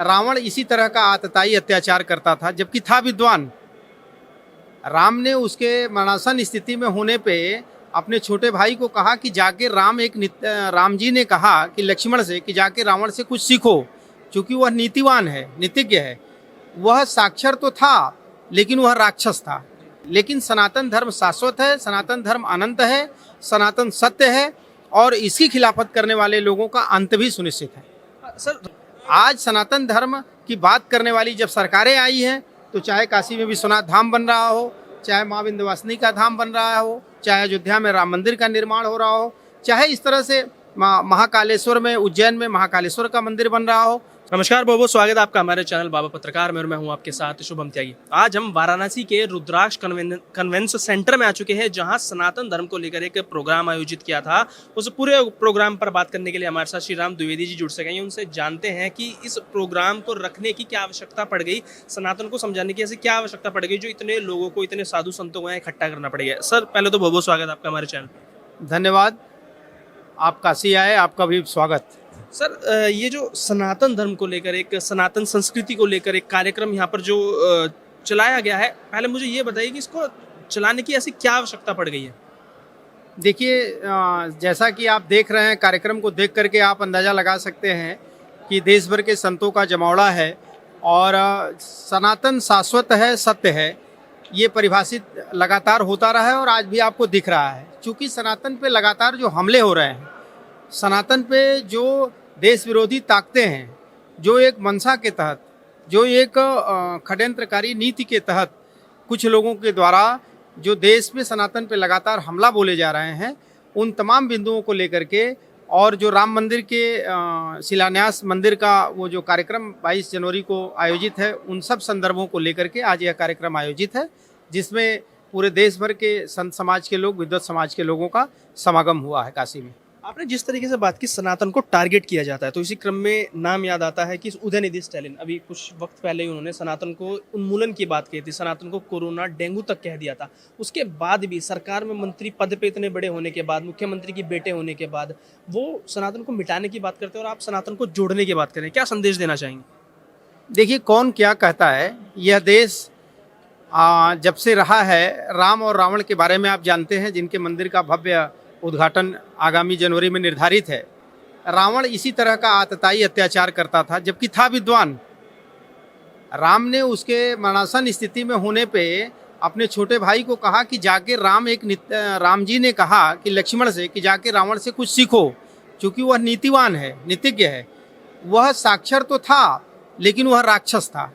रावण इसी तरह का आतताई अत्याचार करता था, जबकि था विद्वान। राम ने उसके मरणासन स्थिति में होने पे अपने छोटे भाई को कहा कि जाके राम जी ने कहा कि लक्ष्मण से कि जाके रावण से कुछ सीखो, क्योंकि वह नीतिवान है, नीतिज्ञ है। वह साक्षर तो था लेकिन वह राक्षस था। लेकिन सनातन धर्म शाश्वत है, सनातन धर्म अनंत है, सनातन सत्य है और इसकी खिलाफत करने वाले लोगों का अंत भी सुनिश्चित है। सर आज सनातन धर्म की बात करने वाली जब सरकारें आई हैं, तो चाहे काशी में विश्वनाथ धाम बन रहा हो, चाहे माँ विंध्यवासिनी का धाम बन रहा हो, चाहे अयोध्या में राम मंदिर का निर्माण हो रहा हो, चाहे इस तरह से महाकालेश्वर में, उज्जैन में महाकालेश्वर का मंदिर बन रहा हो। नमस्कार, बहुत बहुत स्वागत है आपका हमारे चैनल बाबा पत्रकार में और मैं हूं आपके साथ शुभम त्यागी। आज हम वाराणसी के रुद्राक्ष कन्वेंशन सेंटर में आ चुके हैं, जहां सनातन धर्म को लेकर एक प्रोग्राम आयोजित किया था। उस पूरे प्रोग्राम पर बात करने के लिए हमारे साथ श्री राम द्विवेदी जी जुड़ सके हैं। उनसे जानते हैं कि इस प्रोग्राम को रखने की क्या आवश्यकता पड़ गई, सनातन को समझाने की ऐसी क्या आवश्यकता पड़ गई जो इतने लोगों को, इतने साधु संतों को इकट्ठा करना पड़ गया। सर पहले तो बहुत बहुत स्वागत आपका हमारे चैनल। धन्यवाद, आप काशी आए, आपका भी स्वागत। सर ये जो सनातन धर्म को लेकर, एक सनातन संस्कृति को लेकर एक कार्यक्रम यहाँ पर जो चलाया गया है, पहले मुझे ये बताइए कि इसको चलाने की ऐसी क्या आवश्यकता पड़ गई है। देखिए, जैसा कि आप देख रहे हैं, कार्यक्रम को देख करके आप अंदाज़ा लगा सकते हैं कि देश भर के संतों का जमावड़ा है और सनातन शाश्वत है, सत्य है, ये परिभाषित लगातार होता रहा है और आज भी आपको दिख रहा है। चूँकि सनातन पे लगातार जो हमले हो रहे हैं, सनातन पे जो देश विरोधी ताकतें हैं, जो एक मंशा के तहत, जो एक षड्यंत्रकारी नीति के तहत कुछ लोगों के द्वारा जो देश में सनातन पे लगातार हमला बोले जा रहे हैं, उन तमाम बिंदुओं को लेकर के और जो राम मंदिर के शिलान्यास मंदिर का वो जो कार्यक्रम 22 जनवरी को आयोजित है, उन सब संदर्भों को लेकर के आज यह कार्यक्रम आयोजित है, जिसमें पूरे देश भर के संत समाज के लोग, विद्वत समाज के लोगों का समागम हुआ है काशी में। आपने जिस तरीके से बात की सनातन को टारगेट किया जाता है, तो इसी क्रम में नाम याद आता है कि उदयनिधि स्टालिन, अभी कुछ वक्त पहले ही उन्होंने सनातन को उन्मूलन की बात की थी, सनातन को कोरोना डेंगू तक कह दिया था। उसके बाद भी सरकार में मंत्री पद पे इतने बड़े होने के बाद, मुख्यमंत्री के बेटे होने के बाद, वो सनातन को मिटाने की बात करते हैं और आप सनातन को जोड़ने की बात करें, क्या संदेश देना चाहेंगे। देखिए, कौन क्या कहता है, यह देश जब से रहा है, राम और रावण के बारे में आप जानते हैं, जिनके मंदिर का भव्य उद्घाटन आगामी जनवरी में निर्धारित है। रावण इसी तरह का आतताई अत्याचार करता था, जबकि था विद्वान। राम ने उसके मरणासन स्थिति में होने पे अपने छोटे भाई को कहा कि जाके राम जी ने कहा कि लक्ष्मण से कि जाके रावण से कुछ सीखो, क्योंकि वह नीतिवान है, नीतिज्ञ है। वह साक्षर तो था लेकिन वह राक्षस था।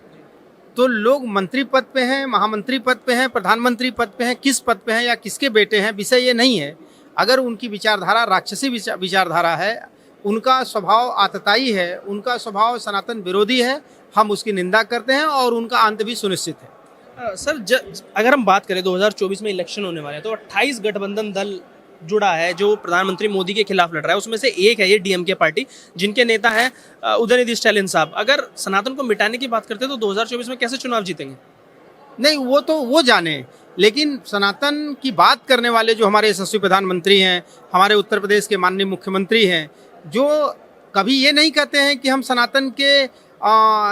तो लोग मंत्री पद पे हैं, महामंत्री पद पे हैं, प्रधानमंत्री पद पे हैं, किस पद पे हैं या किसके बेटे हैं, विषय ये नहीं है। अगर उनकी विचारधारा राक्षसी विचारधारा है, उनका स्वभाव आतताई है, उनका स्वभाव सनातन विरोधी है, हम उसकी निंदा करते हैं और उनका अंत भी सुनिश्चित है। सर अगर हम बात करें 2024 में इलेक्शन होने वाले हैं, तो 28 गठबंधन दल जुड़ा है जो प्रधानमंत्री मोदी के खिलाफ लड़ रहा है। उसमें से एक है ये डीएमके पार्टी, जिनके नेता हैं उदयनिधि स्टालिन साहब। अगर सनातन को मिटाने की बात करते हैं तो 2024 में कैसे चुनाव जीतेंगे। नहीं, वो तो वो जाने, लेकिन सनातन की बात करने वाले जो हमारे यशस्वी प्रधानमंत्री हैं, हमारे उत्तर प्रदेश के माननीय मुख्यमंत्री हैं, जो कभी ये नहीं कहते हैं कि हम सनातन के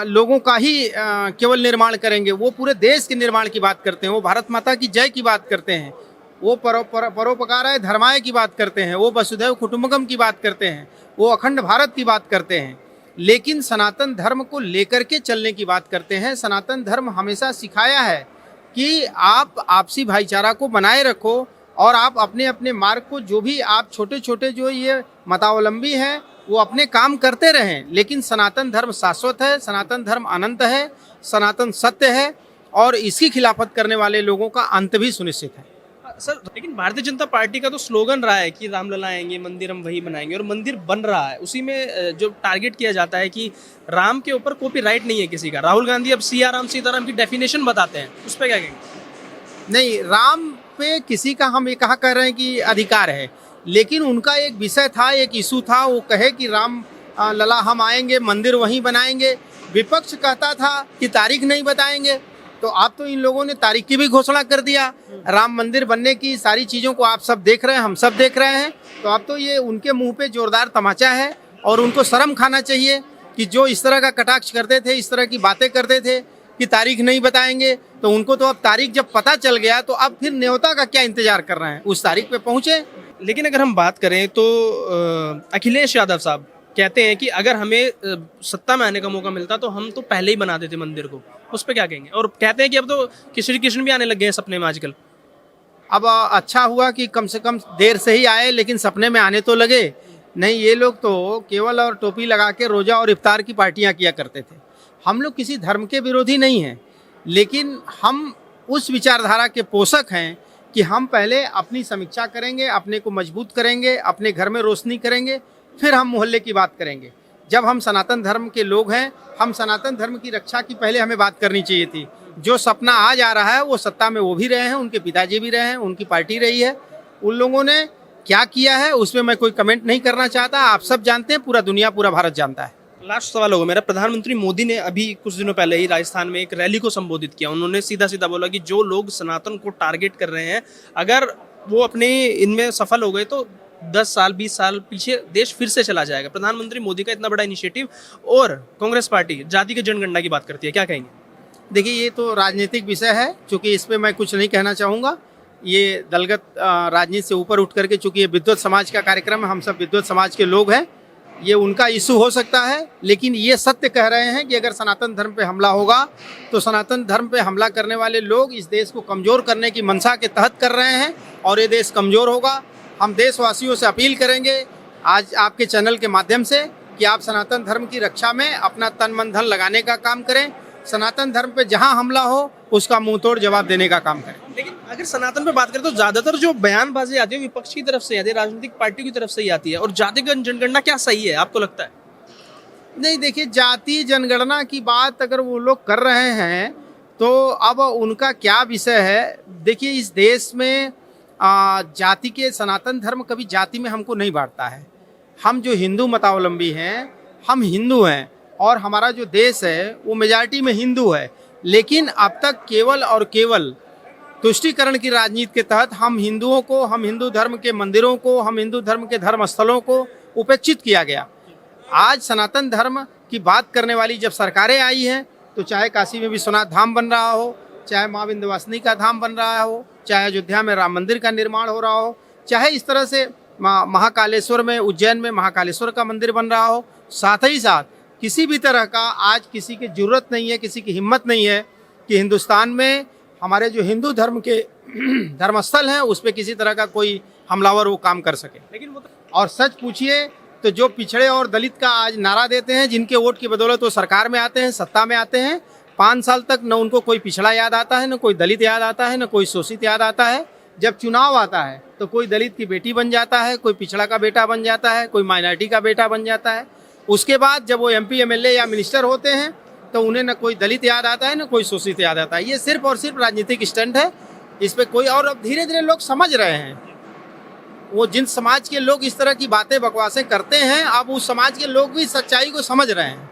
लोगों का ही केवल निर्माण करेंगे। वो पूरे देश के निर्माण की बात करते हैं, वो भारत माता की जय की बात करते हैं, वो परोपकाराय धर्माय की बात करते हैं, वो वसुधैव कुटुंबकम की बात करते हैं, वो अखंड भारत की बात करते हैं, लेकिन सनातन धर्म को लेकर के चलने की बात करते हैं। सनातन धर्म हमेशा सिखाया है कि आप आपसी भाईचारा को बनाए रखो और आप अपने अपने मार्ग को, जो भी आप छोटे छोटे जो ये मतावलंबी हैं, वो अपने काम करते रहें। लेकिन सनातन धर्म शाश्वत है, सनातन धर्म अनंत है, सनातन सत्य है और इसकी खिलाफत करने वाले लोगों का अंत भी सुनिश्चित है। सर लेकिन भारतीय जनता पार्टी का तो स्लोगन रहा है कि रामलला आएंगे, मंदिर हम वही बनाएंगे, और मंदिर बन रहा है। उसी में जो टारगेट किया जाता है कि राम के ऊपर कॉपीराइट नहीं है किसी का। राहुल गांधी अब सिया राम सीताराम की डेफिनेशन बताते हैं, उस पर क्या कहेंगे। नहीं, राम पे किसी का हम ये कहा कह रहे हैं कि अधिकार है, लेकिन उनका एक विषय था, एक इशू था, वो कहे कि राम लला हम आएंगे, मंदिर वहीं बनाएंगे। विपक्ष कहता था कि तारीख नहीं बताएंगे, तो आप तो इन लोगों ने तारीख की भी घोषणा कर दिया। राम मंदिर बनने की सारी चीज़ों को आप सब देख रहे हैं, हम सब देख रहे हैं, तो अब तो ये उनके मुंह पे जोरदार तमाचा है और उनको शर्म खाना चाहिए। कि जो इस तरह का कटाक्ष करते थे, इस तरह की बातें करते थे कि तारीख नहीं बताएंगे, तो उनको तो अब तारीख जब पता चल गया तो अब फिर न्योता का क्या इंतजार कर रहे हैं, उस तारीख पे पहुंचे। लेकिन अगर हम बात करें तो अखिलेश यादव साहब कहते हैं कि अगर हमें सत्ता में आने का मौका मिलता तो हम तो पहले ही बना देते मंदिर को, उस पर क्या कहेंगे? और कहते हैं कि अब तो श्री कृष्ण भी आने लग गए हैं सपने में आजकल। अब अच्छा हुआ कि कम से कम देर से ही आए, लेकिन सपने में आने तो लगे नहीं। ये लोग तो केवल और टोपी लगा के रोजा और इफ्तार की पार्टियां किया करते थे। हम लोग किसी धर्म के विरोधी नहीं हैं, लेकिन हम उस विचारधारा के पोषक हैं कि हम पहले अपनी समीक्षा करेंगे, अपने को मजबूत करेंगे, अपने घर में रोशनी करेंगे, फिर हम मोहल्ले की बात करेंगे। जब हम सनातन धर्म के लोग हैं, हम सनातन धर्म की रक्षा की पहले हमें बात करनी चाहिए थी। जो सपना आज आ रहा है वो सत्ता में वो भी रहे हैं, उनके पिताजी भी रहे हैं, उनकी पार्टी रही है। उन लोगों ने क्या किया है उसमें मैं कोई कमेंट नहीं करना चाहता। आप सब जानते हैं, पूरा दुनिया, पूरा भारत जानता है। लास्ट सवाल होगा मेरा। प्रधानमंत्री मोदी ने अभी कुछ दिनों पहले ही राजस्थान में एक रैली को संबोधित किया। उन्होंने सीधा सीधा बोला कि जो लोग सनातन को टारगेट कर रहे हैं, अगर वो अपने इनमें सफल हो गए तो 10 साल 20 साल पीछे देश फिर से चला जाएगा। प्रधानमंत्री मोदी का इतना बड़ा इनिशिएटिव, और कांग्रेस पार्टी जाति की जनगणना की बात करती है, क्या कहेंगे? देखिए, ये तो राजनीतिक विषय है, चूंकि इस पर मैं कुछ नहीं कहना चाहूँगा। ये दलगत राजनीति से ऊपर उठ करके, चूंकि ये विद्वत समाज का कार्यक्रम है, हम सब विद्वत समाज के लोग हैं, ये उनका इशू हो सकता है। लेकिन ये सत्य कह रहे हैं कि अगर सनातन धर्म पे हमला होगा तो सनातन धर्म पे हमला करने वाले लोग इस देश को कमज़ोर करने की मंशा के तहत कर रहे हैं, और ये देश कमज़ोर होगा। हम देशवासियों से अपील करेंगे आज आपके चैनल के माध्यम से कि आप सनातन धर्म की रक्षा में अपना तन मन धन लगाने का काम करें। सनातन धर्म पे जहां हमला हो उसका मुंह तोड़ जवाब देने का काम करें। लेकिन अगर सनातन पे बात करें तो ज्यादातर जो बयानबाजी आती है विपक्ष की तरफ से आती है, राजनीतिक पार्टी की तरफ से ही आती है। और जातिगत जनगणना क्या सही है आपको लगता है? नहीं, देखिए, जाति जनगणना की बात अगर वो लोग कर रहे हैं तो अब उनका क्या विषय है। देखिए, इस देश में जाति के, सनातन धर्म कभी जाति में हमको नहीं बांटता है। हम जो हिंदू मतावलंबी हैं, हम हिंदू हैं, और हमारा जो देश है वो मेजॉरिटी में हिंदू है। लेकिन अब तक केवल और केवल तुष्टीकरण की राजनीति के तहत हम हिंदुओं को, हम हिंदू धर्म के मंदिरों को, हम हिंदू धर्म के धर्म स्थलों को उपेक्षित किया गया। आज सनातन धर्म की बात करने वाली जब सरकारें आई हैं, तो चाहे काशी में विश्वनाथ धाम बन रहा हो, चाहे माँ विंध्यवासिनी का धाम बन रहा हो, चाहे अयोध्या में राम मंदिर का निर्माण हो रहा हो, चाहे इस तरह से महाकालेश्वर में, उज्जैन में महाकालेश्वर का मंदिर बन रहा हो, साथ ही साथ किसी भी तरह का आज किसी की जरूरत नहीं है, किसी की हिम्मत नहीं है कि हिंदुस्तान में हमारे जो हिंदू धर्म के धर्मस्थल हैं उस पर किसी तरह का कोई हमलावर वो काम कर सके। लेकिन वो और सच पूछिए तो जो पिछड़े और दलित का आज नारा देते हैं, जिनके वोट की बदौलत वो सरकार में आते हैं, सत्ता में आते हैं, 5 साल तक न उनको कोई पिछड़ा याद आता है, न कोई दलित याद आता है, न कोई शोषित याद आता है। जब चुनाव आता है तो कोई दलित की बेटी बन जाता है, कोई पिछड़ा का बेटा बन जाता है, कोई माइनॉरिटी का बेटा बन जाता है। उसके बाद जब वो MP MLA या मिनिस्टर होते हैं तो उन्हें न कोई दलित याद आता है, न कोई शोषित याद आता है। ये सिर्फ और सिर्फ राजनीतिक स्टंट है, इस पे कोई। और अब धीरे धीरे लोग समझ रहे हैं, वो जिन समाज के लोग इस तरह की बातें बकवासें करते हैं, अब उस समाज के लोग भी सच्चाई को समझ रहे हैं।